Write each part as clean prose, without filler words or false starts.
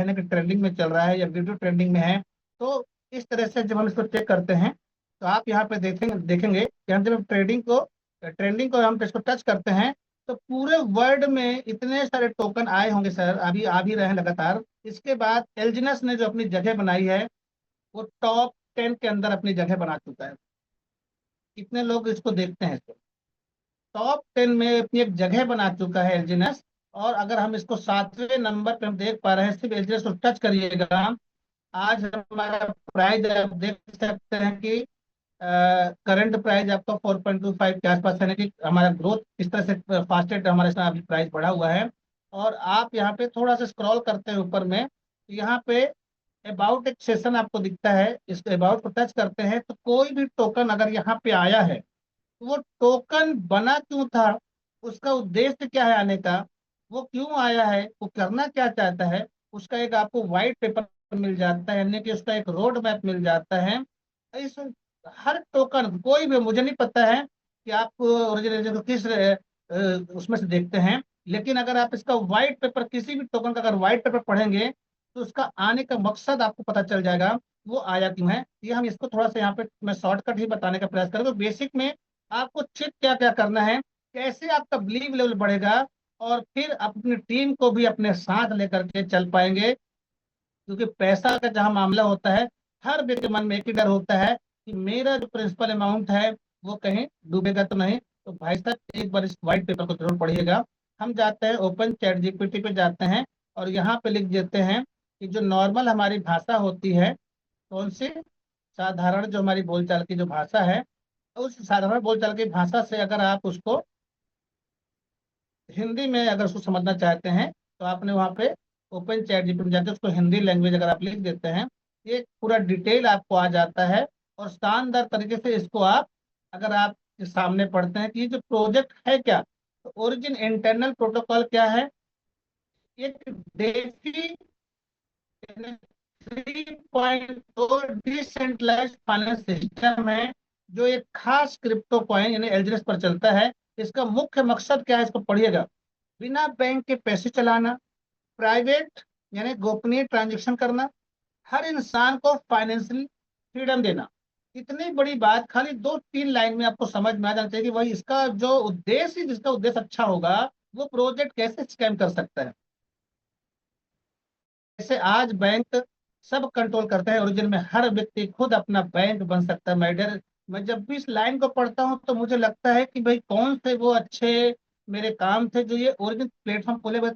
यानी कि ट्रेंडिंग में चल रहा है या वीडियो ट्रेंडिंग में है। तो इस तरह से जब हम इसको चेक करते हैं तो आप यहाँ पे देखेंगे कि हम जब ट्रेंडिंग को हम इसको टच करते हैं तो पूरे वर्ल्ड में इतने सारे टोकन आए होंगे सर, अभी आ भी रहे हैं लगातार। इसके बाद एलजीनस ने जो अपनी जगह बनाई है वो टॉप 10 के अंदर अपनी जगह बना चुका है। कितने लोग इसको देखते हैं, इसको टॉप 10 में अपनी एक जगह बना चुका है एलजीनस। और अगर हम इसको 7वें नंबर पे हम देख पा रहे हैं, सिर्फ एलजीनस को टच करिएगा, आज हमारा प्राइस आप देख सकते हैं कि करंट प्राइस आपका 4.25 के आसपास है, यानी कि हमारा ग्रोथ इस तरह से फास्टेस्ट हमारे इसमें अभी प्राइस बढ़ा हुआ है। और आप यहाँ पे थोड़ा सा स्क्रॉल करते हैं ऊपर में, तो यहाँ पे अबाउट एक सेशन आपको दिखता है। इस अबाउट को टच करते हैं तो कोई भी टोकन अगर यहाँ पे आया है तो वो टोकन बना क्यों था, उसका उद्देश्य क्या है आने का, वो क्यों आया है, वो करना क्या चाहता है, उसका एक आपको व्हाइट पेपर मिल जाता है, यानी कि उसका एक रोड मैप मिल जाता है। इस हर टोकन कोई भी, मुझे नहीं पता है कि आप ओरिजिनल को किस उसमें से देखते हैं, लेकिन अगर आप इसका व्हाइट पेपर, किसी भी टोकन का अगर व्हाइट पेपर पढ़ेंगे तो उसका आने का मकसद आपको पता चल जाएगा वो आया क्यों है। ये हम इसको थोड़ा सा यहाँ पे मैं शॉर्टकट ही बताने का प्रयास करूंगा। बेसिक में आपको चेक क्या क्या करना है, कैसे आपका बिलीव लेवल बढ़ेगा, और फिर आप अपनी टीम को भी अपने साथ लेकर के चल पाएंगे। क्योंकि पैसा का जहां मामला होता है, हर व्यक्ति के मन में एक ही डर होता है कि मेरा जो प्रिंसिपल अमाउंट है वो कहीं डूबेगा तो नहीं। तो भाई साहब एक बार इस व्हाइट पेपर को जरूर पढ़िएगा। हम जाते हैं ओपन चैट जीपीटी पे जाते हैं और यहाँ पे लिख देते हैं कि जो नॉर्मल हमारी भाषा होती है, कौन सी, साधारण जो हमारी बोलचाल की जो भाषा है, उस साधारण बोलचाल की भाषा से अगर आप उसको हिंदी में अगर उसको समझना चाहते हैं तो आपने वहाँ पे ओपन चैट जीपीटी में जाके उसको हिंदी लैंग्वेज अगर आप लिख देते हैं, ये पूरा डिटेल आपको आ जाता है। और शानदार तरीके से इसको आप, अगर आप सामने पढ़ते हैं कि ये जो प्रोजेक्ट है क्या, तो ओरिजिन इंटरनल प्रोटोकॉल क्या है, एक डेफी 3.2 डिसेंट्रलाइज्ड फाइनेंस सिस्टम है जो एक खास क्रिप्टो कॉइन यानी एलजीएस पर चलता है। इसका मुख्य मकसद क्या है, इसको पढ़िएगा। बिना बैंक के पैसे चलाना, प्राइवेट यानी गोपनीय ट्रांजैक्शन करना, हर इंसान को फाइनेंशियल फ्रीडम देना। इतनी बड़ी बात खाली 2-3 लाइन में आपको समझ में आ जाना चाहिए कि भाई इसका जो उद्देश्य, जिसका उद्देश्य अच्छा होगा वो प्रोजेक्ट कैसे स्कैम कर सकता है। जैसे आज बैंक सब कंट्रोल करते हैं, ओरिजिन में हर व्यक्ति खुद अपना बैंक बन सकता है। मैं जब भी इस लाइन को पढ़ता हूँ तो मुझे लगता है कि भाई कौन से वो अच्छे मेरे काम थे जो ये ओरिजिन प्लेटफॉर्म खोले हुए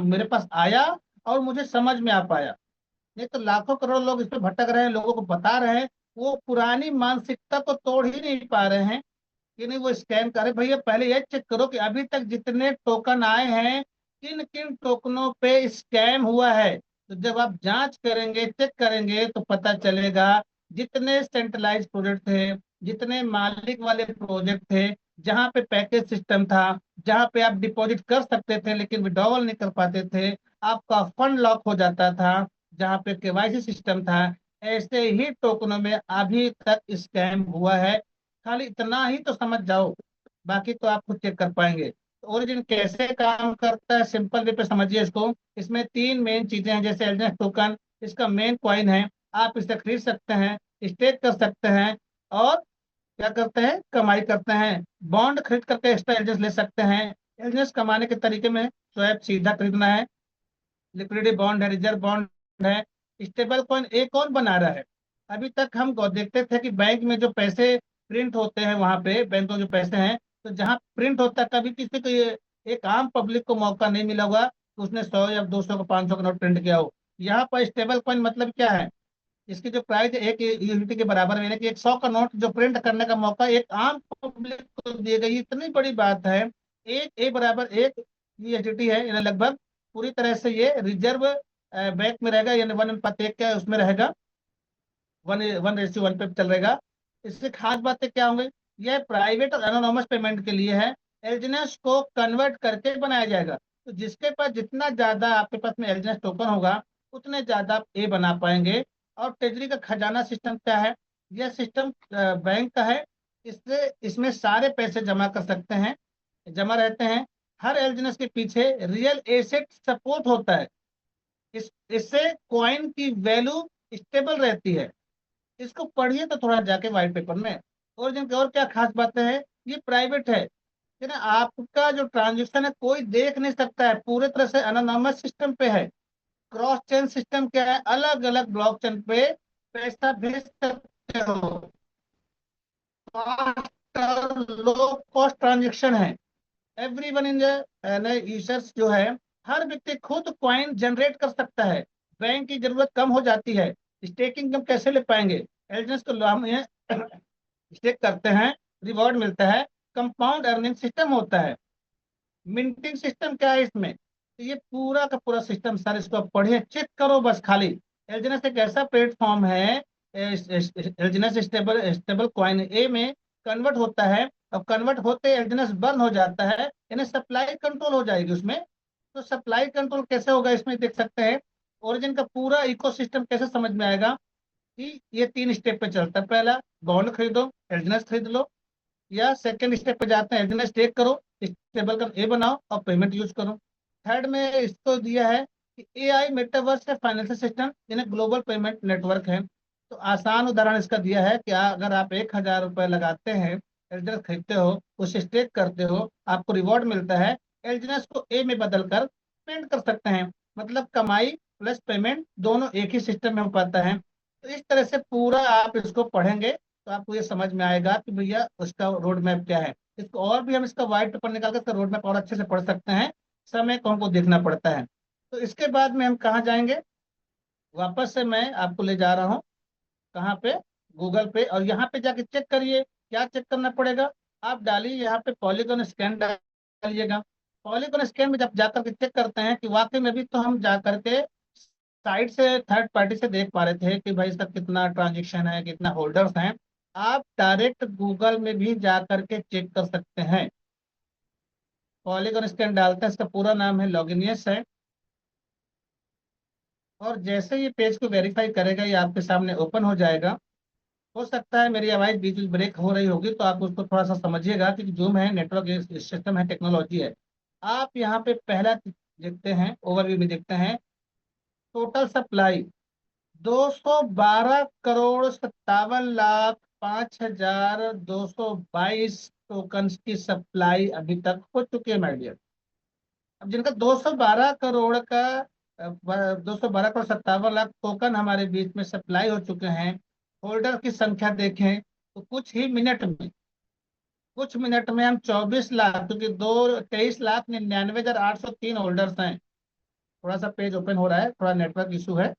मेरे पास आया और मुझे समझ में आ पाया। नहीं तो लाखों करोड़ लोग इस पे भटक रहे हैं, लोगों को बता रहे हैं, वो पुरानी मानसिकता को तोड़ ही नहीं पा रहे हैं कि नहीं वो स्कैम करे। भैया पहले ये चेक करो कि अभी तक जितने टोकन आए हैं किन किन टोकनों पे स्कैम हुआ है। तो जब आप जांच करेंगे, चेक करेंगे, तो पता चलेगा जितने सेंट्रलाइज प्रोजेक्ट थे, जितने मालिक वाले प्रोजेक्ट थे, जहां पे पैकेज सिस्टम था, जहां पे आप डिपॉजिट कर सकते थे लेकिन विड्रॉवल नहीं कर पाते थे, आपका फंड लॉक हो जाता था, जहां पे केवाईसी सिस्टम था, ऐसे ही टोकनों में अभी तक स्कैम हुआ है। खाली इतना ही तो समझ जाओ, बाकी तो आप खुद चेक कर पाएंगे। तो ओरिजिन कैसे काम करता है, सिंपल वे पे समझिए इसको। इसमें 3 मेन चीजें हैं। जैसे एलजीएस टोकन इसका मेन कॉइन है, आप इसे खरीद सकते हैं, स्टेक कर सकते हैं, और क्या करते हैं, कमाई करते हैं। बॉन्ड खरीद करके एक्स्ट्रा एलजीएस ले सकते हैं। एलजीएस कमाने के तरीके में स्वैप सीधा खरीदना है, लिक्विडिटी बॉन्ड है, रिजर्व बॉन्ड है, स्टेबल कॉइन एक कौन बना रहा है। अभी तक हम देखते थे कि बैंक में जो पैसे प्रिंट होते हैं, वहां पे बैंकों जो पैसे हैं, तो जहां प्रिंट होता है कभी किसी को ये एक आम पब्लिक को मौका नहीं मिला होगा कि उसने 100 या 200 का 500 का नोट प्रिंट किया हो। यहाँ पर स्टेबल कॉइन मतलब क्या है, इसकी जो प्राइस एक यूनिटी के बराबर है, यानी कि 100 का नोट जो प्रिंट करने का मौका एक आम पब्लिक को दिया गया। इतनी बड़ी बात है। एक ए बराबर एक यूएसडीटी है, यानी लगभग पूरी तरह से ये रिजर्व बैंक में रहेगा, यानी 1:1 का उसमें रहेगा, 1:1 पे चल रहेगा। इससे खास बातें क्या होंगी, यह प्राइवेट और एनोनोमस पेमेंट के लिए है। एलजीएस को कन्वर्ट करके बनाया जाएगा, तो जिसके पास जितना ज्यादा आपके पास में एलजीएस टोकन होगा उतने ज्यादा आप ए बना पाएंगे। और ट्रेजरी का खजाना सिस्टम क्या है, यह सिस्टम बैंक का है। इससे इसमें सारे पैसे जमा कर सकते हैं, जमा रहते हैं। हर एलजीएस के पीछे रियल एसेट सपोर्ट होता है। इससे कॉइन की वैल्यू स्टेबल रहती है। इसको पढ़िए तो थोड़ा जाके व्हाइट पेपर में। ओरिजिन की और क्या खास बातें हैं, ये प्राइवेट है ना, आपका जो ट्रांजेक्शन है कोई देख नहीं सकता है, पूरे तरह से एनोनिमस सिस्टम पे है। क्रॉस चेन सिस्टम क्या है, अलग अलग ब्लॉकचेन पे पैसा भेज सकते हो। फास्ट और लो कॉस्ट ट्रांजेक्शन है। एवरीवन इन द यूजर्स जो है, हर व्यक्ति खुद क्वाइन जनरेट कर सकता है। बैंक की जरूरत कम हो जाती है। स्टेकिंग हम कैसे ले पाएंगे, एलिजेंस को हम स्टेक करते हैं, रिवॉर्ड मिलता है, कंपाउंड अर्निंग सिस्टम होता है। मिंटिंग सिस्टम क्या है इसमें, तो ये पूरा का पूरा सिस्टम सर, इसको आप पढ़िए, चेक करो बस खाली। एलजीनेस एक ऐसा प्लेटफॉर्म है, एलजीनेस स्टेबल स्टेबल कॉइन ए में कन्वर्ट होता है, और कन्वर्ट होते एलजीनेस बर्न हो जाता है, यानी सप्लाई कंट्रोल हो जाएगी उसमें। तो सप्लाई कंट्रोल कैसे होगा इसमें देख सकते हैं। ओरिजिन का पूरा इकोसिस्टम कैसे समझ में आएगा कि ये 3 स्टेप पे चलता है। पहला, बॉन्ड खरीदो, एलजीनेस खरीद लो, या सेकंड स्टेप पे जाते हैं, एड्रेस टेक करो, स्टेबल का ए बनाओ और पेमेंट यूज करो। थर्ड में इसको दिया है कि एआई मेटावर्स है, फाइनेंशियल सिस्टम यानी ग्लोबल पेमेंट नेटवर्क है। तो आसान उदाहरण इसका दिया है कि अगर आप 1,000 रुपए लगाते हैं, एड्रेस खरीदते हो, उसे स्टेक करते हो, आपको रिवॉर्ड मिलता है, एड्रेस को ए में बदल कर पेमेंट कर सकते हैं। मतलब कमाई प्लस पेमेंट दोनों एक ही सिस्टम में हो पाता है। तो इस तरह से पूरा आप इसको पढ़ेंगे तो आपको ये समझ में आएगा कि भैया उसका रोड मैप क्या है। इसको और भी हम इसका व्हाइट पेपर निकाल कर इसका रोड मैप और अच्छे से पढ़ सकते हैं, समय को हमको देखना पड़ता है। तो इसके बाद में हम कहाँ जाएंगे, वापस से मैं आपको ले जा रहा हूँ कहाँ पे, गूगल पे, और यहाँ पे जाके चेक करिए क्या चेक करना पड़ेगा। आप डालिए यहाँ पे पॉलीगॉन स्कैन डालिएगा। पॉलीगॉन स्कैन में जब जाकर के चेक करते हैं कि वाकई में भी, तो हम जा करके साइड से थर्ड पार्टी से देख पा रहे थे कि भाई इसका कितना ट्रांजेक्शन है, कितना होल्डर्स हैं। आप डायरेक्ट गूगल में भी जा करके चेक कर सकते हैं। पॉलीगॉन स्कैन डालते हैं, इसका पूरा नाम है लॉगिनियस है। और जैसे ये पेज को वेरीफाई करेगा, ये आपके सामने ओपन हो जाएगा। हो सकता है मेरी आवाज बीच बीच ब्रेक हो रही होगी, तो आप उसको थोड़ा सा समझिएगा, क्योंकि जूम है, नेटवर्क सिस्टम है, टेक्नोलॉजी है। आप यहाँ पे पहला देखते हैं, ओवरव्यू में देखते हैं, टोटल सप्लाई 212,57,05,222 टोकन्स की सप्लाई अभी तक हो चुकी है माय डियर। अब जिनका 212 करोड़ का 212 करोड़ 57 लाख टोकन हमारे बीच में सप्लाई हो चुके हैं, होल्डर की संख्या देखें तो कुछ मिनट में हम 24 लाख, क्योंकि दो 23,99,803 होल्डर्स हैं। थोड़ा सा पेज ओपन हो रहा है, थोड़ा नेटवर्क इशू है।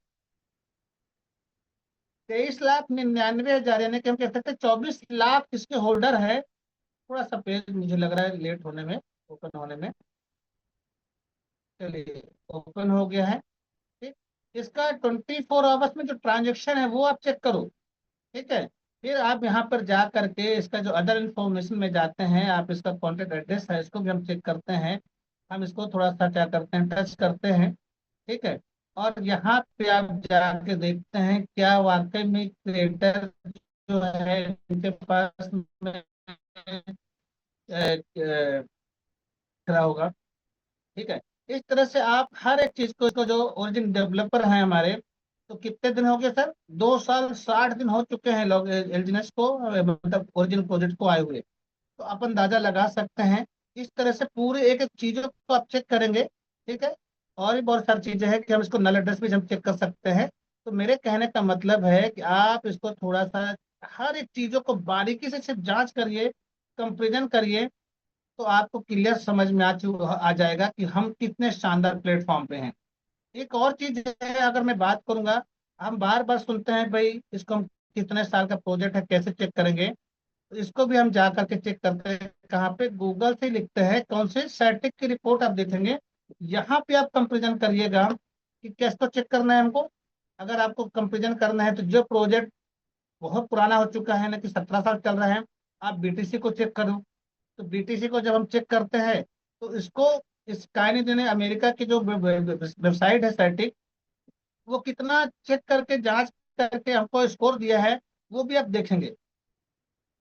23,99,000 यानी कि हम कह सकते हैं 24 लाख इसके होल्डर है। थोड़ा सा पेज मुझे लग रहा है लेट होने में, ओपन होने में। चलिए, ओपन हो गया है। ठीक, इसका 24 आवर्स में जो ट्रांजेक्शन है वो आप चेक करो। ठीक है, फिर आप यहाँ पर जा करके इसका जो अदर इन्फॉर्मेशन में जाते हैं, आप इसका कॉन्टेक्ट एड्रेस है, इसको भी हम चेक करते हैं। हम इसको थोड़ा सा क्या करते हैं, टच करते हैं। ठीक है, और यहाँ पे आप जाके देखते हैं क्या वाकई में क्रिएटर जो है इनके पास में खड़ा होगा। ठीक है, इस तरह से आप हर एक चीज को, इसको जो ओरिजिन डेवलपर हैं हमारे, तो कितने दिन हो गए सर, 2 साल 60 दिन हो चुके हैं लोग एलजीनेस को, मतलब ओरिजिनल प्रोजेक्ट को आए हुए। तो अपन अंदाजा लगा सकते हैं। इस तरह से पूरे एक एक चीजों को आप चेक करेंगे। ठीक है, और भी बहुत सारी चीजें हैं कि हम इसको नल एड्रेस भी हम चेक कर सकते हैं। तो मेरे कहने का मतलब है कि आप इसको थोड़ा सा हर एक चीजों को बारीकी से सिर्फ जांच करिए, कंपेरिजन करिए, तो आपको क्लियर समझ में आ जाएगा कि हम कितने शानदार प्लेटफॉर्म पे हैं। एक और चीज है, अगर मैं बात करूंगा, हम बार बार सुनते हैं भाई इसको हम कितने साल का प्रोजेक्ट है कैसे चेक करेंगे। तो इसको भी हम जा करके चेक करते हैं, कहाँ पे, गूगल से लिखते हैं, कौन से सैटिक की रिपोर्ट आप देखेंगे, यहाँ पे आप कंपेरिजन करिएगा कि कैसे तो चेक करना है हमको। अगर आपको कंपेरिजन करना है तो जो प्रोजेक्ट बहुत पुराना हो चुका है ना, कि 17 साल चल रहा है, आप बीटीसी को चेक करो। तो बीटीसी को जब हम चेक करते हैं, तो इसको इस कायने ने अमेरिका की जो वेबसाइट है सैटिक, वो कितना चेक करके जांच करके हमको स्कोर दिया है, वो भी आप देखेंगे।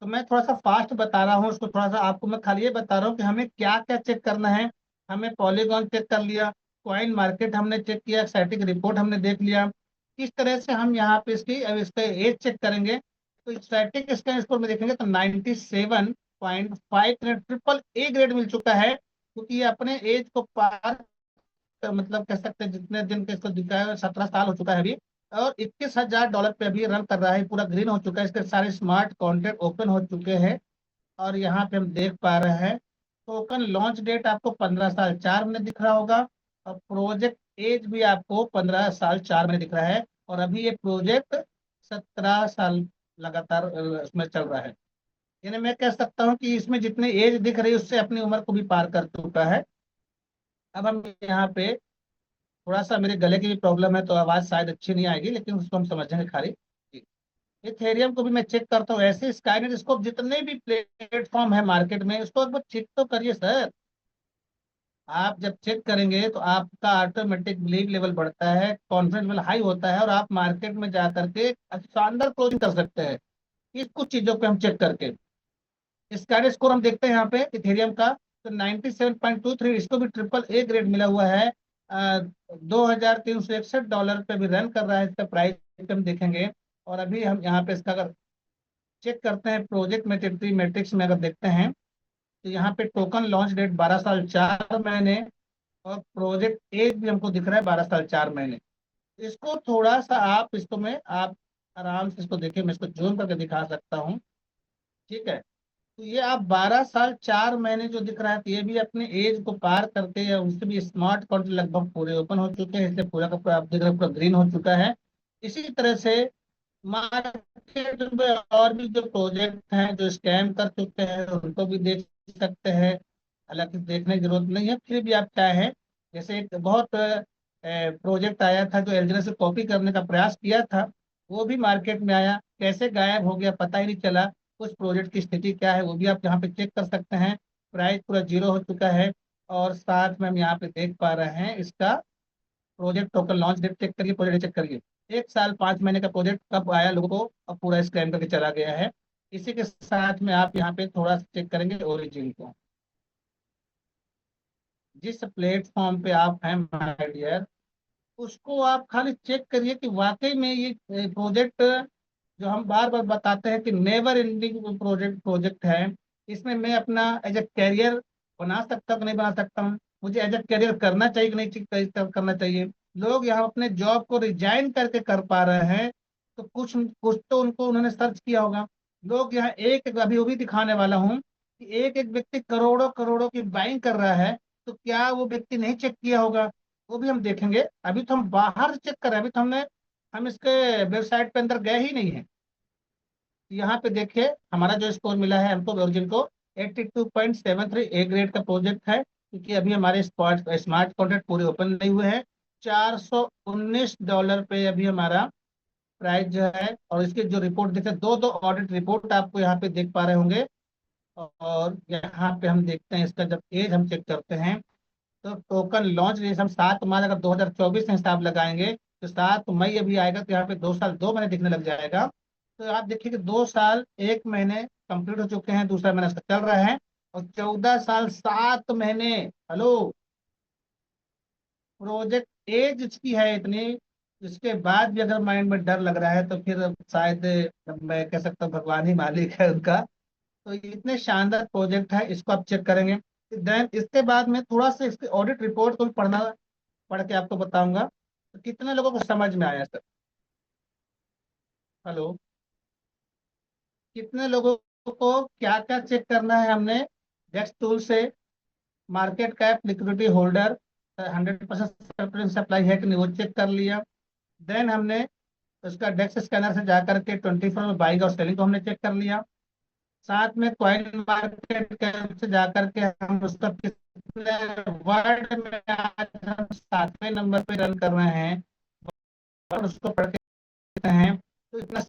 तो मैं थोड़ा सा फास्ट बता रहा हूँ उसको, थोड़ा सा आपको मैं खाली ये बता रहा हूँ कि हमें क्या क्या चेक करना है। हमें पॉलीगॉन चेक कर लिया, कॉइन मार्केट हमने चेक किया, स्टैटिक रिपोर्ट हमने देख लिया। किस तरह से हम यहाँ पे इसकी अब इसका एज चेक करेंगे, तो स्टैटिक स्कैन स्कोर में देखेंगे तो 97.5 ट्रिपल ए ग्रेड मिल चुका है, क्योंकि ये अपने एज को पार मतलब कह सकते हैं जितने दिन के इसको दिखा है 17 साल हो चुका है अभी। और $21,000 पे अभी रन कर रहा है, पूरा ग्रीन हो चुका है, इसके सारे स्मार्ट कॉन्ट्रैक्ट ओपन हो चुके हैं। और यहाँ पे हम देख पा रहे हैं टोकन लॉन्च डेट आपको 15 साल 4 महीने दिख रहा होगा, और प्रोजेक्ट एज भी आपको 15 साल 4 महीने दिख रहा है। और अभी ये प्रोजेक्ट 17 साल लगातार उसमें चल रहा है। यानी मैं कह सकता हूँ कि इसमें जितने एज दिख रही है उससे अपनी उम्र को भी पार कर चुका है। अब हम यहाँ पे थोड़ा सा मेरे गले की भी प्रॉब्लम है तो आवाज शायद अच्छी नहीं आएगी, लेकिन उसको हम समझेंगे खाली। इथेरियम को भी मैं चेक करता हूँ, ऐसे स्काईनेट स्कोप जितने भी प्लेटफॉर्म है मार्केट में उसको एक बार चेक तो करिए सर। आप जब चेक करेंगे तो आपका ऑटोमेटिक बिलीव लेवल बढ़ता है, कॉन्फिडेंस लेवल हाई होता है, और आप मार्केट में जा करके शानदार क्लोजिंग कर सकते हैं इस कुछ चीजों पे हम चेक करके। स्काईनेट स्कोर हम देखते हैं यहाँ पे इथेरियम का, तो 97.23, इसको भी ट्रिपल ए ग्रेड मिला हुआ है। $2,361 पे भी रन कर रहा है, इसका प्राइस हम देखेंगे। और अभी हम यहाँ पे इसका अगर चेक करते हैं प्रोजेक्ट मैच्योरिटी मैट्रिक्स में अगर देखते हैं, तो यहाँ पे टोकन लॉन्च डेट 12 साल 4 महीने, और प्रोजेक्ट एज भी हमको दिख रहा है 12 साल 4 महीने। इसको थोड़ा सा आप इसको में आप आराम से इसको देखिए, मैं इसको जूम करके दिखा सकता हूँ। ठीक है, तो ये आप 12 साल 4 महीने जो दिख रहा है, तो ये भी अपने एज को पार करके या उससे भी स्मार्ट कॉन्ट्रैक्ट लगभग पूरे ओपन हो चुके हैं, इसलिए पूरा का पूरा आप देख रहे हैं पूरा ग्रीन हो चुका है। इसी तरह से मार्केट में और भी जो प्रोजेक्ट हैं जो स्कैम कर चुके हैं उनको भी देख सकते हैं। हालांकि देखने की जरूरत नहीं है, फिर भी आप चाहें, जैसे एक बहुत प्रोजेक्ट आया था जो एलजीएनएस से कॉपी करने का प्रयास किया था, वो भी मार्केट में आया, कैसे गायब हो गया पता ही नहीं चला। उस प्रोजेक्ट की स्थिति क्या है वो भी आप यहाँ पे चेक कर सकते हैं। प्राइस पूरा जीरो हो चुका है। और साथ में हम यहाँ पे देख पा रहे हैं इसका project token launch date check करिए, प्रोजेक्ट चेक करिए। 1 साल 5 महीने का प्रोजेक्ट कब आया लोगों को, अब पूरा स्कैम करके चला गया है। इसी के साथ में आप यहाँ पे थोड़ा सा चेक करेंगे ओरिजिन को, जिस प्लेटफॉर्म पे आप हैं माय डियर, उसको आप खाली चेक करिए कि वाकई में ये प्रोजेक्ट जो हम बार बार बताते हैं कि नेवर एंडिंग प्रोजेक्ट है, इसमें मैं अपना एज ए कैरियर बना सकता हूँ कि नहीं बना सकता हूँ, मुझे एज ए कैरियर करना चाहिए कि नहीं करना चाहिए। लोग यहाँ अपने जॉब को रिजाइन करके कर पा रहे हैं, तो कुछ कुछ तो उनको उन्होंने सर्च किया होगा। लोग यहाँ एक अभी वो भी दिखाने वाला हूँ कि एक एक व्यक्ति करोड़ों करोड़ों की बाइंग कर रहा है, तो क्या वो व्यक्ति नहीं चेक किया होगा, वो भी हम देखेंगे। अभी तो हम बाहर से चेक कर रहे हैं, अभी तो हम इसके वेबसाइट पे अंदर गए ही नहीं है। यहाँ पे देखिए हमारा जो स्कोर मिला है हमको वर्जिन को 82.73 ए ग्रेड का प्रोजेक्ट है, क्योंकि अभी हमारे स्मार्ट कॉन्ट्रैक्ट पूरे ओपन नहीं हुए हैं। $419 पे अभी हमारा प्राइस जो है, और इसके जो रिपोर्ट देखते हैं दो दो ऑडिट रिपोर्ट आपको यहाँ पे देख पा रहे होंगे। और यहाँ पे हम देखते हैं इसका जब एज हम चेक करते हैं, तो टोकन लॉन्च रेट हम 7 मार्च अगर 2024 से हिसाब लगाएंगे तो 7 मई अभी आएगा, तो यहाँ पे 2 साल 2 महीने दिखने लग जाएगा। तो आप देखिए कि 2 साल 1 महीने कंप्लीट हो चुके हैं, दूसरा महीना इसका चल रहा है। और 14 साल 7 महीने, हेलो, प्रोजेक्ट एज इसकी है इतनी, इसके बाद भी अगर माइंड में डर लग रहा है तो फिर शायद मैं कह सकता हूँ भगवान ही मालिक है उनका। तो ये इतने शानदार प्रोजेक्ट है, इसको आप चेक करेंगे। देन इसके बाद में थोड़ा सा इसके ऑडिट रिपोर्ट को भी पढ़ के आपको बताऊंगा तो कितने लोगों को समझ में आया सर। हेलो, कितने लोगों को क्या क्या चेक करना है हमने डेस्क टूल से, market cap liquidity holder 100% supply है कि नहीं वो चेक कर लिया। देन हमने उसका डेस्क स्कैनर से जाकर के 24 में बाइंग और सेलिंग को हमने चेक कर लिया। साथ में कॉइन मार्केट कैप से जाकर के हम उसका कितने वर्ड में आज हम 7वें नंबर पे रन कर रहे हैं, और उसको पढ़ के हैं तो इतना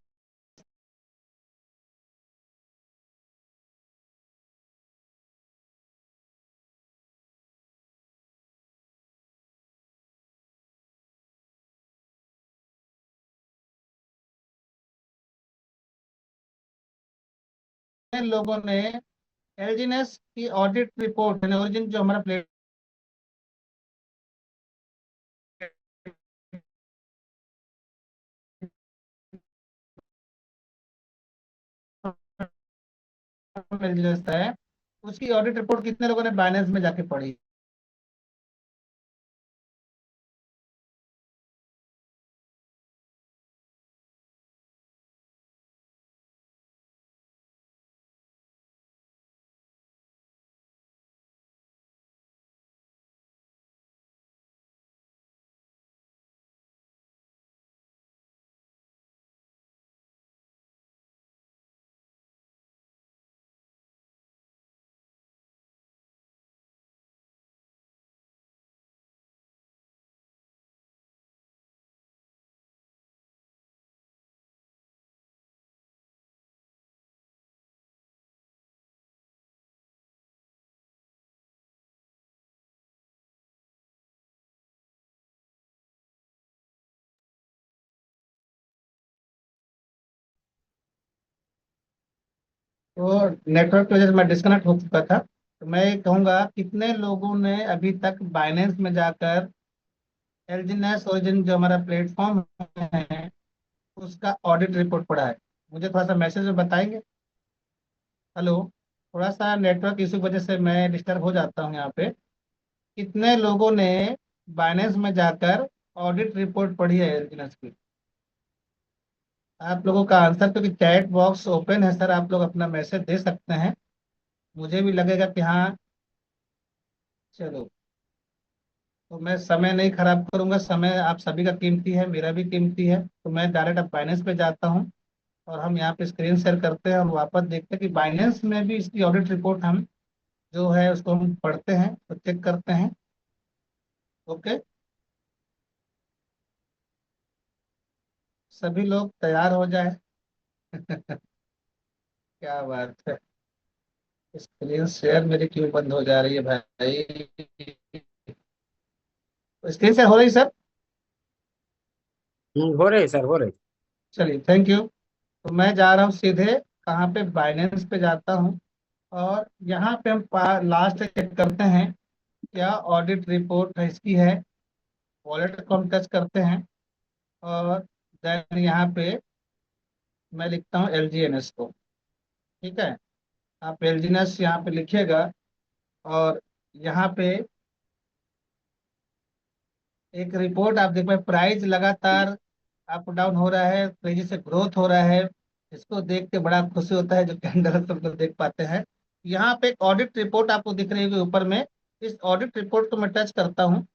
लोगों ने एलजीनेस की ऑडिट रिपोर्ट ओरिजिन जो हमारा बिजनेस है, उसकी ऑडिट रिपोर्ट कितने लोगों ने बाइनेंस में जाके पढ़ी? तो नेटवर्क की वजह से मैं डिस्कनेक्ट हो चुका था। तो मैं ये कहूंगा, कितने लोगों ने अभी तक बाइनेंस में जाकर एलजीनेस ओरिजिन जो हमारा प्लेटफॉर्म है उसका ऑडिट रिपोर्ट पढ़ा है? मुझे थोड़ा सा मैसेज में बताएंगे। हेलो। थोड़ा सा नेटवर्क इशू की वजह से मैं डिस्टर्ब हो जाता हूँ यहाँ पे। कितने लोगों ने बाइनेंस में जाकर ऑडिट रिपोर्ट पढ़ी है एलजीनेस की? आप लोगों का आंसर, क्योंकि चैट बॉक्स ओपन है सर, आप लोग अपना मैसेज दे सकते हैं। मुझे भी लगेगा कि हाँ। चलो, तो मैं समय नहीं खराब करूंगा, समय आप सभी का कीमती है, मेरा भी कीमती है। तो मैं डायरेक्ट अब बाइनेंस पे जाता हूँ और हम यहाँ पे स्क्रीन शेयर करते हैं और वापस देखते हैं कि बाइनेंस में भी इसकी ऑडिट रिपोर्ट हम जो है उसको हम पढ़ते हैं तो चेक करते हैं। ओके। सभी लोग तैयार हो जाए। क्या बात है। स्क्रीन शेयर मेरी क्यों बंद हो जा रही है भाई? स्क्रीन शेयर हो रही सर? हो रहे सर, हो रहे। चलिए, थैंक यू। तो मैं जा रहा हूँ सीधे कहाँ पे, बाइनेंस पे जाता हूँ। और यहाँ पे हम लास्ट चेक करते हैं क्या ऑडिट रिपोर्ट है इसकी है। वॉलेट को हम टच करते हैं और देन यहाँ पे मैं लिखता हूँ LGNS को। ठीक है। आप LGNS यहाँ पे लिखिएगा और यहाँ पे एक रिपोर्ट आप देख पाए, प्राइस लगातार अप डाउन हो रहा है, तेजी से ग्रोथ हो रहा है। इसको देख के बड़ा खुशी होता है जो कैंडल सब लोग देख पाते हैं। यहाँ पे एक ऑडिट रिपोर्ट आपको दिख रही होगी ऊपर में। इस ऑडिट रिपोर्ट को मैं टच करता हूँ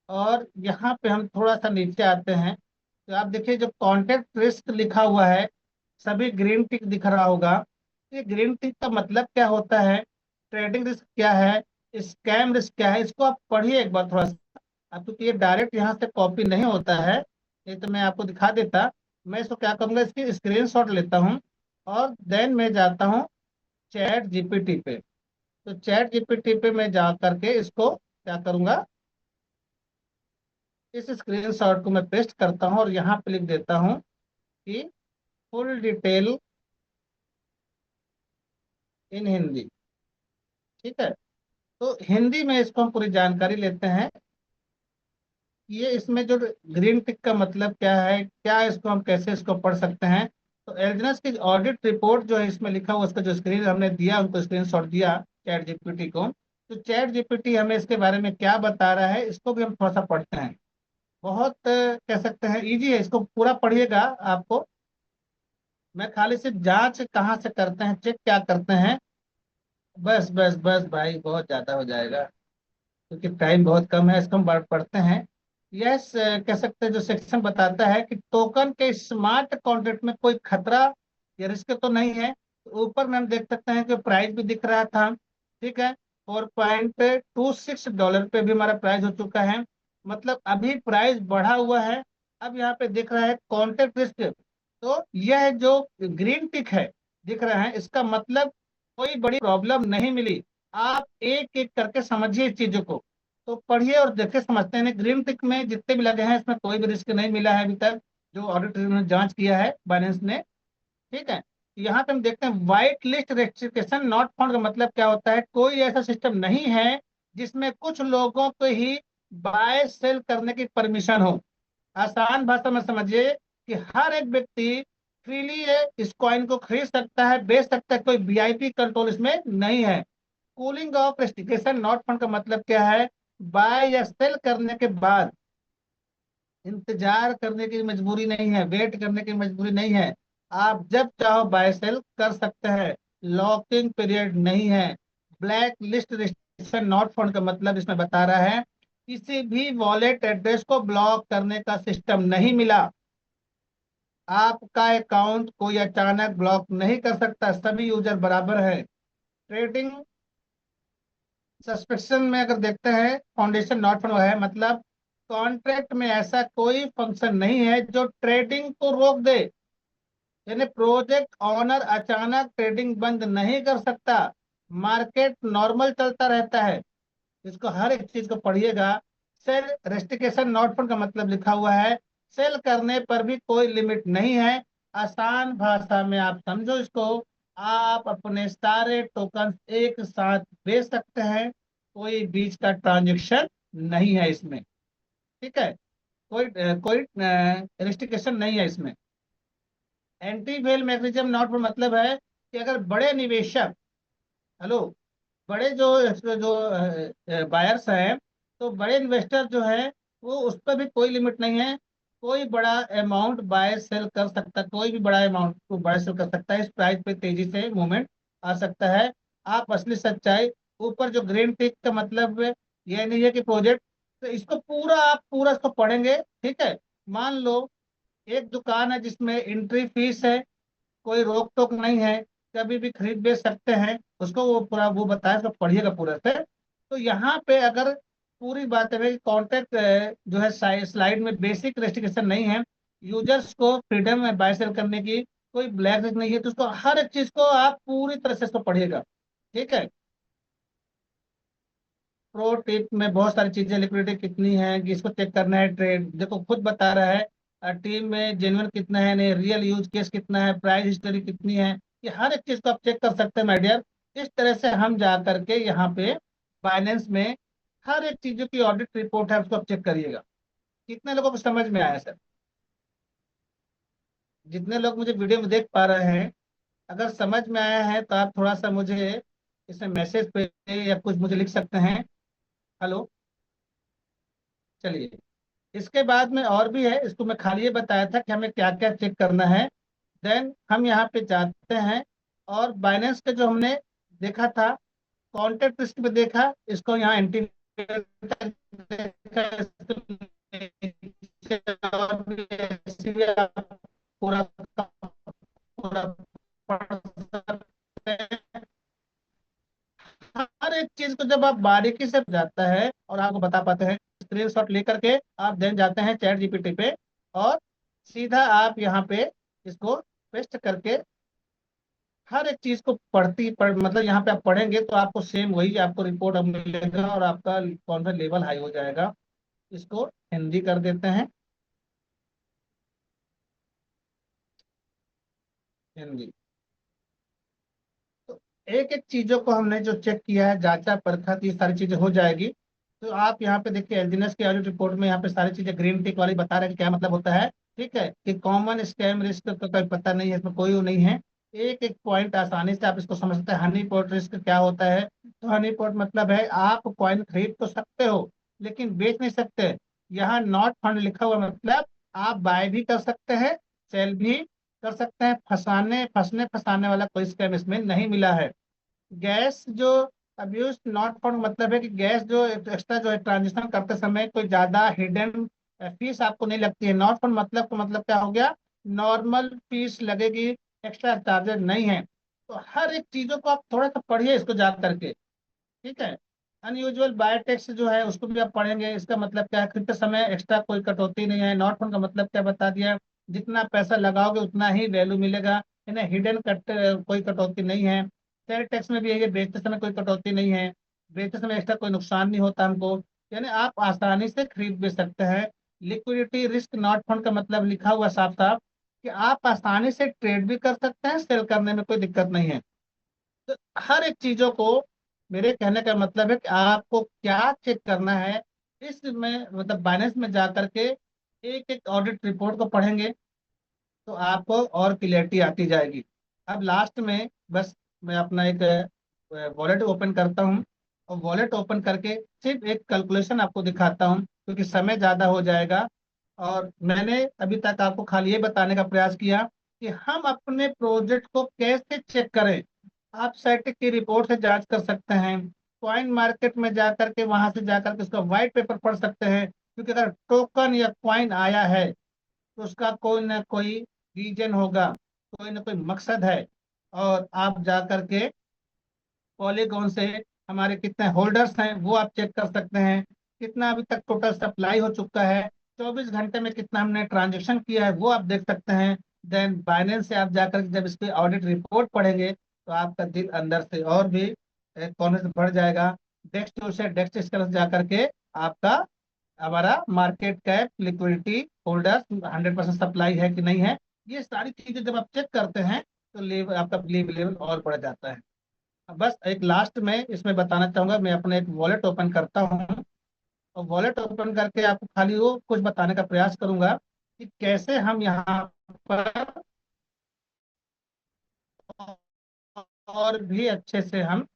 और यहाँ पे हम थोड़ा सा नीचे आते हैं। तो आप देखिए जो कॉन्टेक्ट रिस्क लिखा हुआ है, सभी ग्रीन टिक दिख रहा होगा। ये ग्रीन टिक का मतलब क्या होता है, ट्रेडिंग रिस्क क्या है, स्कैम रिस्क क्या है, इसको आप पढ़िए एक बार थोड़ा सा। अब क्योंकि ये डायरेक्ट यहाँ से कॉपी नहीं होता है, नहीं तो मैं आपको दिखा देता। मैं इसको क्या करूँगा, इसकी स्क्रीनशॉट लेता हूँ और देन मैं जाता हूँ चैट जीपीटी पे। तो चैट जीपीटी पे मैं जा करके इसको क्या करूँगा, इस स्क्रीनशॉट को मैं पेस्ट करता हूँ और यहाँ पे लिख देता हूँ कि फुल डिटेल इन हिंदी। ठीक है। तो हिंदी में इसको हम पूरी जानकारी लेते हैं। ये इसमें जो ग्रीन टिक का मतलब क्या है, क्या इसको हम कैसे इसको पढ़ सकते हैं। तो एल्जनस की ऑडिट रिपोर्ट जो है इसमें लिखा हुआ, उसका जो स्क्रीन हमने दिया, उनको स्क्रीनशॉट दिया चैट जीपीटी को। तो चैट जीपीटी हमें इसके बारे में क्या बता रहा है, इसको भी हम थोड़ा सा पढ़ते हैं। बहुत कह सकते हैं इजी है, इसको पूरा पढ़िएगा आपको। मैं खाली सिर्फ जांच कहाँ से करते हैं, चेक क्या करते हैं, बस बस बस भाई बहुत ज्यादा हो जाएगा क्योंकि टाइम बहुत कम है। इसको हम पढ़ते हैं। यस, कह सकते हैं जो सेक्शन बताता है कि टोकन के स्मार्ट कॉन्ट्रैक्ट में कोई खतरा या रिस्क तो नहीं है। तो ऊपर में हम देख सकते हैं कि प्राइस भी दिख रहा था। ठीक है। $4.26 पे भी हमारा प्राइस हो चुका है। मतलब अभी प्राइस बढ़ा हुआ है। अब यहाँ पे दिख रहा है कॉन्ट्रैक्ट रिस्क। तो यह जो ग्रीन टिक है दिख रहा है, इसका मतलब कोई बड़ी प्रॉब्लम नहीं मिली। आप एक एक करके समझिए इस चीजों को। तो पढ़िए और देखिए, समझते हैं। ग्रीन टिक में जितने भी लगे हैं इसमें कोई भी रिस्क नहीं मिला है अभी तक, जो ऑडिटर ने जांच किया है बाइनेंस ने। ठीक है। यहाँ पे हम देखते हैं white list restriction not found का मतलब क्या होता है, कोई ऐसा सिस्टम नहीं है जिसमें कुछ लोगों को ही बाय सेल करने की परमिशन हो। आसान भाषा में समझिए कि हर एक व्यक्ति फ्रीली ये इस कॉइन को खरीद सकता है, बेच सकता है, कोई वीआईपी कंट्रोल इसमें नहीं है। Cooling of restriction not fund का मतलब क्या है? बाय या सेल करने के बाद इंतजार करने की मजबूरी नहीं है, वेट करने की मजबूरी नहीं है। आप जब चाहो बाय सेल कर सकते हैं, लॉकिंग पीरियड नहीं है। Black list restriction not fund का मतलब इसमें बता रहा है किसी भी वॉलेट एड्रेस को ब्लॉक करने का सिस्टम नहीं मिला। आपका अकाउंट कोई अचानक ब्लॉक नहीं कर सकता, सभी यूजर बराबर है। ट्रेडिंग सब्सक्रिप्शन में अगर देखते हैं, फाउंडेशन नॉट फंड है मतलब कॉन्ट्रैक्ट में ऐसा कोई फंक्शन नहीं है जो ट्रेडिंग को रोक दे। यानी प्रोजेक्ट ऑनर अचानक ट्रेडिंग बंद नहीं कर सकता, मार्केट नॉर्मल चलता रहता है। इसको हर एक चीज को पढ़िएगा। सेल रेस्ट्रिक्शन नॉट फंड का मतलब लिखा हुआ है सेल करने पर भी कोई लिमिट नहीं है। आसान भाषा में आप समझो इसको, आप अपने सारे टोकन एक साथ बेच सकते हैं, कोई बीच का ट्रांजेक्शन नहीं है इसमें। ठीक है, कोई रेस्ट्रिक्शन नहीं है इसमें। Anti well mechanism not fund मतलब है कि अगर बड़े निवेशक, हेलो, बड़े जो जो बायर्स हैं, तो बड़े इन्वेस्टर जो है वो उस पर भी कोई लिमिट नहीं है। कोई बड़ा अमाउंट बाय सेल कर सकता, कोई भी बड़ा अमाउंट को बाय सेल कर सकता है, इस प्राइस पे तेजी से मूवमेंट आ सकता है। आप असली सच्चाई, ऊपर जो ग्रीन टिक का मतलब है, ये नहीं है कि प्रोजेक्ट, तो इसको पूरा आप पूरा इसको पढ़ेंगे। ठीक है, मान लो एक दुकान है जिसमें एंट्री फीस है, कोई रोक टोक नहीं है, कभी भी खरीद बेच सकते हैं, उसको वो पूरा वो बताया, उसको पढ़िएगा पूरा से। तो यहाँ पे अगर पूरी बात है कि कॉन्ट्रैक्ट जो है स्लाइड में बेसिक रेस्ट्रिक्शन नहीं है, यूजर्स को फ्रीडम है बाय सेल करने की, कोई ब्लैक नहीं है, तो उसको हर एक चीज को आप पूरी तरह से इसको पढ़िएगा। ठीक है, प्रो टिप में बहुत सारी चीजें, लिक्विडिटी कितनी है कि इसको चेक करना है, ट्रेड देखो खुद बता रहा है, टीम में जेन्युइन कितना है, नहीं रियल यूज केस कितना है, प्राइस हिस्ट्री कितनी है, ये हर एक चीज को आप चेक कर सकते हैं माय डियर। इस तरह से हम जा करके यहाँ पे फाइनेंस में हर एक चीजों की ऑडिट रिपोर्ट है, उसको आप चेक करिएगा। कितने लोगों को समझ में आया सर? जितने लोग मुझे वीडियो में देख पा रहे हैं, अगर समझ में आया है तो आप थोड़ा सा मुझे इसमें मैसेज पे या कुछ मुझे लिख सकते हैं। हेलो, चलिए। इसके बाद में और भी है, इसको मैं खाली ये बताया था कि हमें क्या क्या चेक करना है। देन हम यहाँ पे जाते हैं और बाइनेंस के जो हमने देखा था, कॉन्टेक्ट रिस्क में देखा, इसको यहाँ एंटी देखा, और भी ऐसे भी आप पूरा पूरा पढ़ सकते हैं। हर एक चीज को जब आप बारीकी से जाता है और आपको बता पाते हैं, स्क्रीन शॉट लेकर के आप देन जाते हैं चैट जीपीटी पे, और सीधा आप यहाँ पे इसको पेस्ट करके हर एक चीज को मतलब यहाँ पे आप पढ़ेंगे तो आपको सेम वही आपको रिपोर्ट अब मिलेगा, और आपका कॉन्फिडेंस लेवल हाई हो जाएगा। इसको हिंदी कर देते हैं, हिंदी। तो एक एक चीजों को हमने जो चेक किया है, जांचा परखा, तो ये सारी चीजें हो जाएगी। तो आप यहाँ पे देखिए एलजीनेस की ऑडिट रिपोर्ट में यहाँ पे सारी चीजें ग्रीन टिक वाली बता रहे हैं कि क्या मतलब होता है। ठीक है, कि कॉमन स्कैम रिस्क का कोई पता नहीं है, इसमें कोई वो नहीं है। एक एक पॉइंट आसानी से आप इसको समझ सकते हैं। हनी पॉट रिस्क क्या होता है? तो हनी पॉट मतलब है आप कॉइन खरीद तो सकते हो लेकिन बेच नहीं सकते। यहाँ नॉट फंड लिखा हुआ मतलब आप बाय भी कर सकते हैं, सेल भी कर सकते हैं, फंसने फंसाने वाला कोई स्कैम इसमें नहीं मिला है। गैस जो अब्यूज नॉट फाउंड मतलब है कि गैस जो एक्स्ट्रा जो है ट्रांजेक्शन करते समय कोई ज्यादा हिडन फीस आपको नहीं लगती है। नॉट फाउंड मतलब का मतलब क्या हो गया? नॉर्मल फीस लगेगी, एक्स्ट्रा चार्जेस नहीं है। तो हर एक चीजों को आप थोड़ा सा पढ़िए इसको जा करके। ठीक है, अनयूजुअल बायोटेक्स जो है उसको भी आप पढ़ेंगे, इसका मतलब क्या है? खरीदते समय एक्स्ट्रा कोई कटौती नहीं है। नॉट फंड का मतलब क्या बता दिया, जितना पैसा लगाओगे उतना ही वैल्यू मिलेगा, है हिडन कोई कटौती नहीं है। शेयर टैक्स में भी है, बेचते समय कोई कटौती नहीं है, बेचते समय एक्स्ट्रा कोई नुकसान नहीं होता हमको, यानी आप आसानी से खरीद बेच सकते हैं। लिक्विडिटी रिस्क नॉट फंड का मतलब लिखा हुआ साफ साफ कि आप आसानी से ट्रेड भी कर सकते हैं, सेल करने में कोई दिक्कत नहीं है। तो हर एक चीजों को, मेरे कहने का मतलब है कि आपको क्या चेक करना है, इसमें मतलब बाइनेंस में जा करके एक एक ऑडिट रिपोर्ट को पढ़ेंगे। तो आपको और क्लियरिटी आती जाएगी। अब लास्ट में बस मैं अपना एक वॉलेट ओपन करता हूँ, और वॉलेट ओपन करके सिर्फ एक कैलकुलेशन आपको दिखाता हूँ, क्योंकि समय ज़्यादा हो जाएगा। और मैंने अभी तक आपको खाली ये बताने का प्रयास किया कि हम अपने प्रोजेक्ट को कैसे चेक करें। आप सैटिक की रिपोर्ट से जांच कर सकते हैं, कॉइन मार्केट में जाकर के वहां से जाकर के उसका व्हाइट पेपर पढ़ सकते हैं, क्योंकि अगर टोकन या कॉइन आया है तो उसका कोई ना कोई रीजन होगा, कोई ना कोई मकसद है। और आप जा करके पॉलीगॉन से हमारे कितने होल्डर्स हैं वो आप चेक कर सकते हैं, कितना अभी तक टोटल सप्लाई हो चुका है, 24 घंटे में कितना हमने ट्रांजेक्शन किया है वो आप देख सकते हैं। देन बाइनेंस से आप जाकर के जब इसकी ऑडिट रिपोर्ट पढ़ेंगे तो आपका दिल अंदर से और भी कॉन्फिडेंस बढ़ जाएगा। डेस्क टू से डेस्क स्कैनर जा करके आपका हमारा market cap, liquidity, holder, 100% supply है कि नहीं है, ये सारी चीजें जब आप चेक करते हैं तो लेवल आपका बिलीव लेवल और बढ़ जाता है। अब बस एक लास्ट में इसमें बताना चाहूंगा, मैं अपने एक वॉलेट ओपन करता हूँ, और वॉलेट ओपन करके आपको खाली वो कुछ बताने का प्रयास करूंगा कि कैसे हम यहाँ पर और भी अच्छे से हम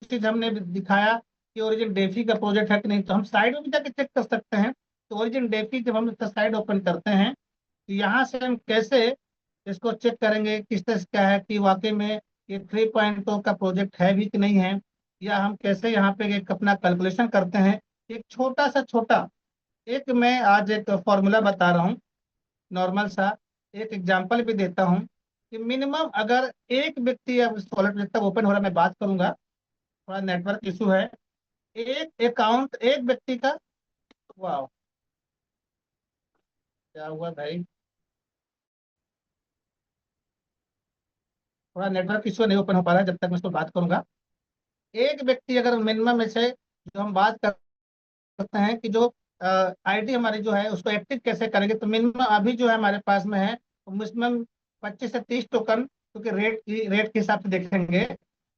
चीज हमने दिखाया कि ओरिजिन डेफी का प्रोजेक्ट है कि नहीं, तो हम साइड में भी जाके चेक कर सकते हैं। तो ओरिजिन डेफी जब हम इसका साइड ओपन करते हैं तो यहाँ से हम कैसे इसको चेक करेंगे किस तरह से क्या है कि वाकई में ये 3.0 का प्रोजेक्ट है भी कि नहीं है, या हम कैसे यहाँ पे एक अपना कैलकुलेशन करते हैं। एक छोटा सा छोटा एक मैं आज एक फॉर्मूला बता रहा हूँ, नॉर्मल सा एक एग्जांपल भी देता हूँ कि मिनिमम अगर एक व्यक्ति, अब वॉलेट जब तक ओपन हो रहा है मैं बात करूंगा, थोड़ा नेटवर्क इशू है। एक अकाउंट एक व्यक्ति का, वाह क्या हुआ भाई, थोड़ा नेटवर्क इशू नहीं ओपन हो पा रहा है, जब तक मैं इसको बात करूंगा। एक व्यक्ति अगर मिनिमम में से जो हम बात करते हैं कि जो आईडी हमारी जो है उसको एक्टिव कैसे करेंगे, तो मिनिमम अभी जो है हमारे पास में है मिनिमम 25 से 30 टोकन, क्योंकि रेट के हिसाब से देखेंगे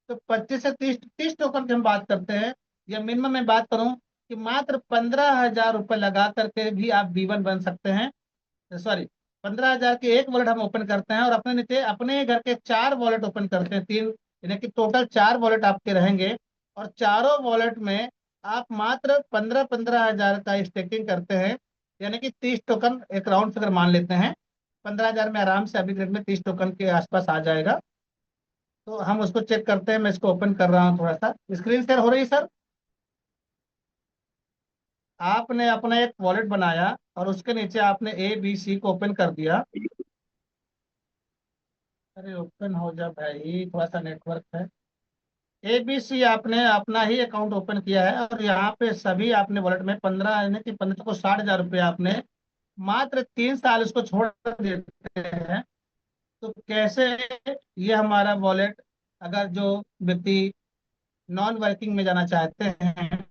तो 25 से 30 टोकन की हम बात करते हैं। या मिनिमम मैं बात करूं कि मात्र 15,000 रुपये लगा करके भी आप B1 बन सकते हैं। सॉरी, 15,000 के एक वॉलेट हम ओपन करते हैं और अपने नीचे अपने घर के 4 वॉलेट ओपन करते हैं, तीन, यानी कि टोटल 4 वॉलेट आपके रहेंगे। और चारों वॉलेट में आप मात्र 15-15 हजार का स्टेकिंग करते हैं, यानी कि 30 टोकन एक राउंड फिगर मान लेते हैं। 15,000 में आराम से अभी ग्रेड में 30 टोकन के आसपास आ जाएगा। तो हम उसको चेक करते हैं, मैं इसको ओपन कर रहा हूँ, थोड़ा सा स्क्रीन शेयर हो रही है सर। आपने अपना एक वॉलेट बनाया और उसके नीचे आपने ABC को ओपन कर दिया। अरे ओपन हो जा भाई, थोड़ा सा नेटवर्क है। ABC आपने अपना ही अकाउंट ओपन किया है और यहाँ पे सभी आपने वॉलेट में 15, यानी कि 15 को 60,000 रुपये आपने मात्र 3 साल इसको छोड़ देते हैं। तो कैसे ये हमारा वॉलेट, अगर जो व्यक्ति नॉन वर्किंग में जाना चाहते हैं,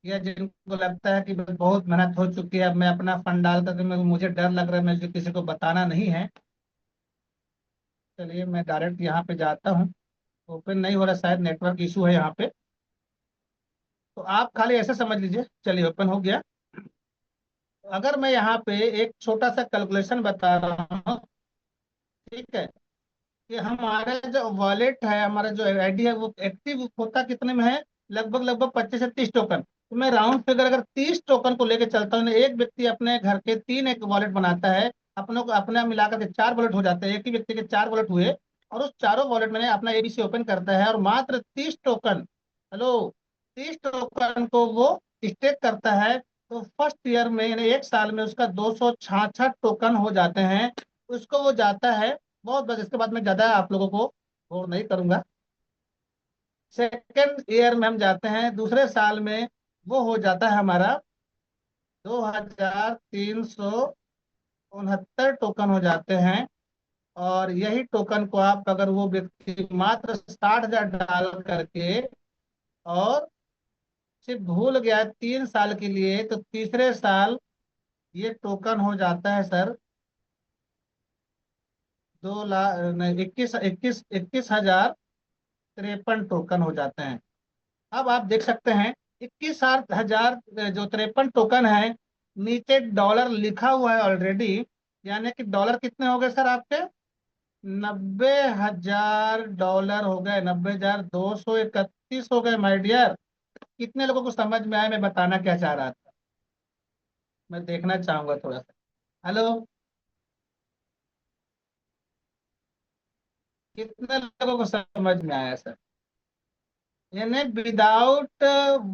या जिनको लगता है कि बहुत मेहनत हो चुकी है, अब मैं अपना फंड डाल करके मुझे डर लग रहा है, मुझे किसी को बताना नहीं है, चलिए मैं डायरेक्ट यहाँ पे जाता हूँ। ओपन नहीं हो रहा, शायद नेटवर्क इशू है यहाँ पे। तो आप खाली ऐसे समझ लीजिए, चलिए ओपन हो गया। अगर मैं यहाँ पे एक छोटा सा कैलकुलेशन बता रहा हूँ, ठीक है, कि हमारा जो वॉलेट है, हमारा जो आईडी है वो एक्टिव होता कितने में है, लगभग लगभग 25 से 30 टोकन। तो मैं राउंड फिगर अगर 30 टोकन को लेकर चलता हूँ, एक व्यक्ति अपने घर के तीन एक वॉलेट बनाता है, अपनों को अपने मिलाकर के 4 वॉलेट हो जाते हैं, एक ही व्यक्ति के 4 वॉलेट हुए। और उस चारों वॉलेट में अपना ABC ओपन करता है और मात्र 30 टोकन, हेलो, 30 टोकन को वो स्टेक करता है। तो फर्स्ट ईयर में यानी एक साल में उसका 266 टोकन हो जाते हैं। उसको वो जाता है, बहुत बस, इसके बाद मैं ज्यादा आप लोगों को बोर नहीं करूंगा। सेकेंड ईयर में हम जाते हैं, दूसरे साल में वो हो जाता है हमारा 2,369 टोकन हो जाते हैं। और यही टोकन को आप अगर वो व्यक्ति मात्र 60,000 डाल करके और सिर्फ भूल गया 3 साल के लिए, तो तीसरे साल ये टोकन हो जाता है सर 2 लाख नहीं, 21,53 टोकन हो जाते हैं। अब आप देख सकते हैं 21,000 जो 53 टोकन है, नीचे डॉलर लिखा हुआ है ऑलरेडी। यानी कि डॉलर कितने हो गए सर आपके? 90,000 डॉलर हो गए, 90,231 हो गए माय डियर। कितने लोगों को समझ में आया मैं बताना क्या चाह रहा था? मैं देखना चाहूंगा थोड़ा सा। हेलो, कितने लोगों को समझ में आया सर? यानी विदाउट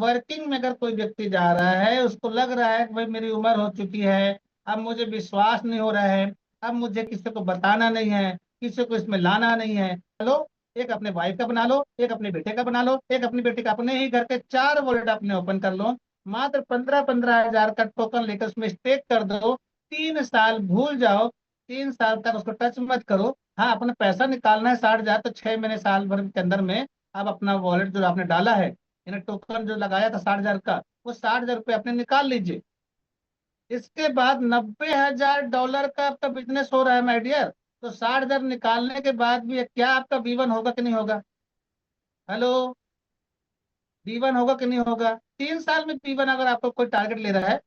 वर्किंग में अगर कोई व्यक्ति जा रहा है, उसको लग रहा है कि भाई मेरी उम्र हो चुकी है, अब मुझे विश्वास नहीं हो रहा है, अब मुझे किसी को बताना नहीं है, किसी को इसमें लाना नहीं है। हेलो, एक अपने वाइफ का बना लो, एक अपने बेटे का बना लो, एक अपनी बेटी का, अपने ही घर के 4 वॉलेट अपने ओपन कर लो। मात्र 15-15 हजार का टोकन लेकर उसमें स्टेक कर दो। 3 साल भूल जाओ, 3 साल तक उसको टच मत करो। हाँ, अपना पैसा निकालना है 60 हजार, तो 6 महीने साल भर के अंदर में आप अपना वॉलेट जो आपने डाला है, यानी टोकन जो लगाया था 60 हजार का, वो 60 हजार रुपये अपने निकाल लीजिए। इसके बाद 90,000 डॉलर का आपका बिजनेस हो रहा है माय डियर। तो 60 हजार निकालने के बाद भी क्या आपका बीवन होगा कि नहीं होगा? हेलो, बीवन होगा कि नहीं होगा? 3 साल में बीवन अगर आपको कोई टारगेट ले रहा है,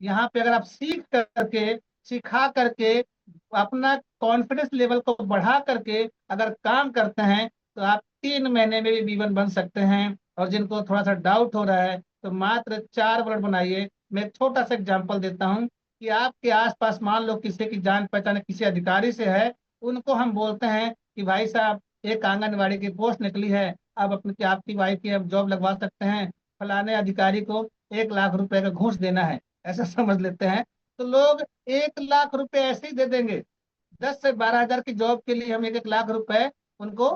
यहाँ पे अगर आप सीख करके, सिखा करके, अपना कॉन्फिडेंस लेवल को बढ़ा करके अगर काम करते हैं, तो आप 3 महीने में भी बीवन बन सकते हैं। और जिनको थोड़ा सा डाउट हो रहा है, तो मात्र 4 वर्ड बनाइए। मैं एक छोटा सा एग्जांपल देता हूँ कि आपके आसपास मान लो किसी की जान पहचान किसी अधिकारी से है, उनको हम बोलते हैं कि भाई साहब, एक आंगनबाड़ी की पोस्ट निकली है, आप अपनी आपकी वाइफ की अब जॉब लगवा सकते हैं, फलाने अधिकारी को 1 लाख रुपए का घूस देना है, ऐसा समझ लेते हैं। तो लोग 1 लाख रुपए ऐसे ही दे देंगे। 10 से 12 हजार की जॉब के लिए हम 1 1 लाख रुपए उनको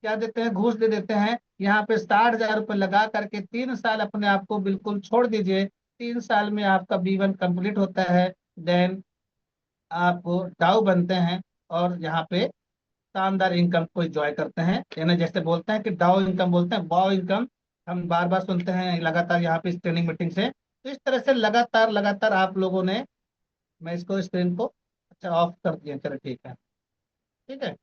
क्या देते हैं, घूस दे देते हैं। यहाँ पे 60 हजार रुपये लगा करके 3 साल अपने आप को बिल्कुल छोड़ दीजिए। 3 साल में आपका बीवन कंप्लीट होता है। देन आप डाउ बनते हैं, और यहाँ पे शानदार इनकम को एंजॉय करते हैं। यानी जैसे बोलते हैं कि डाउ इनकम, बोलते हैं वाओ इनकम, हम बार बार सुनते हैं लगातार यहाँ पे इस ट्रेनिंग मीटिंग से। तो इस तरह से लगातार लगातार आप लोगों ने, मैं इसको स्क्रीन को अच्छा ऑफ कर दिया, चलो ठीक है। ठीक है।